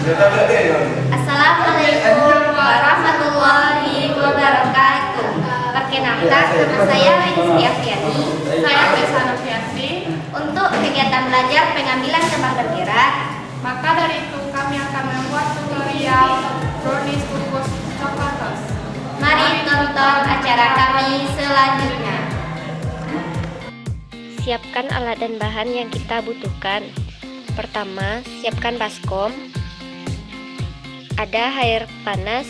Assalamualaikum warahmatullahi wabarakatuh. Perkenalkan, nama saya Wini Afriani. Saya Afriani. Untuk kegiatan belajar pengambilan cabang bergerak, Maka dari itu kami akan membuat tutorial brownies kukus coklat. mari tonton acara kami selanjutnya. Siapkan alat dan bahan yang kita butuhkan. Pertama, siapkan baskom. Ada air panas,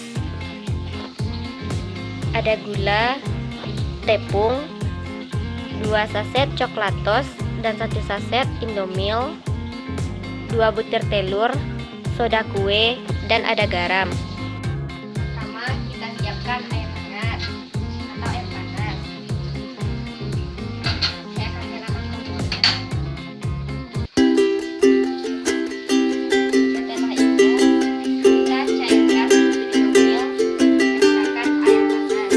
ada gula, tepung, 2 saset coklatos dan 1 saset indomil, 2 butir telur, soda kue, dan ada garam. Pertama, kita siapkan air hangat atau air panas. Saya akan nyalakan kompornya. Setelah itu, kita cairkan indomil menggunakan air panas.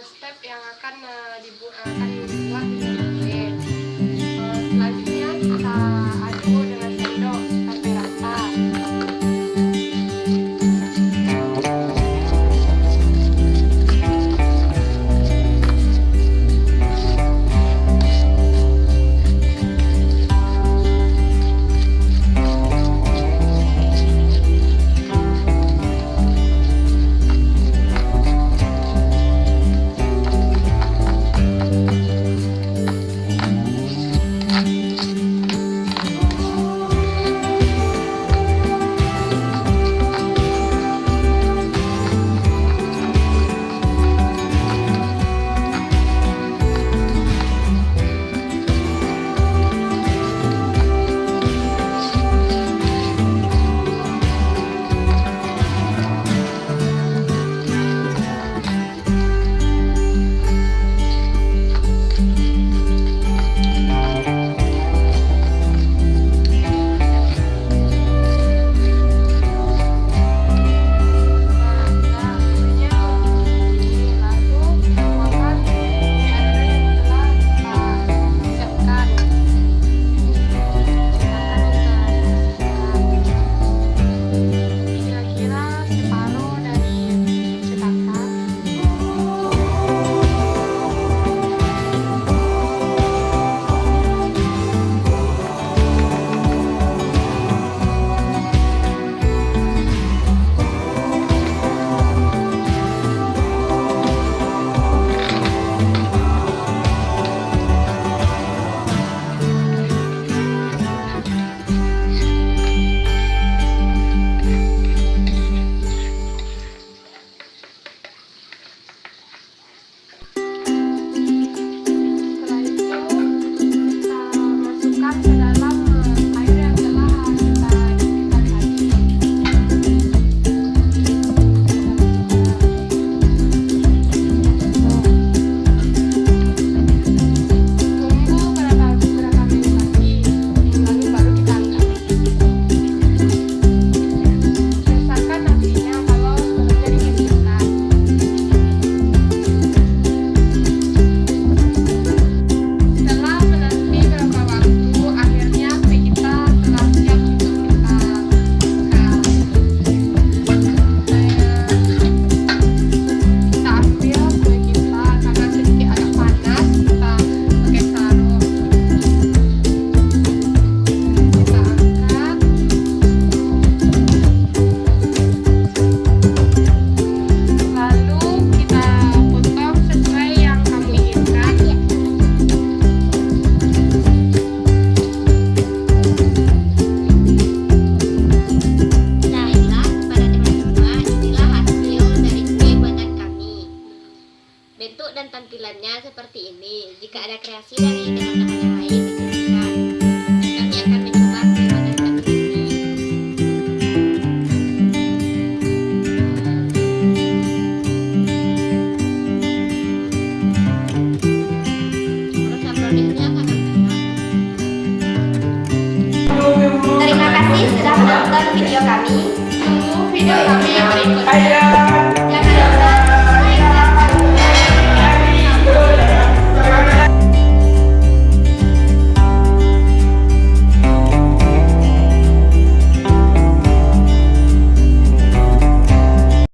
step yang akan dibuat di kue. Selanjutnya kita aduk dengan sendok sampai rata. Bentuk dan tampilannya seperti ini. Jika ada kreasi dari teman-teman yang lain,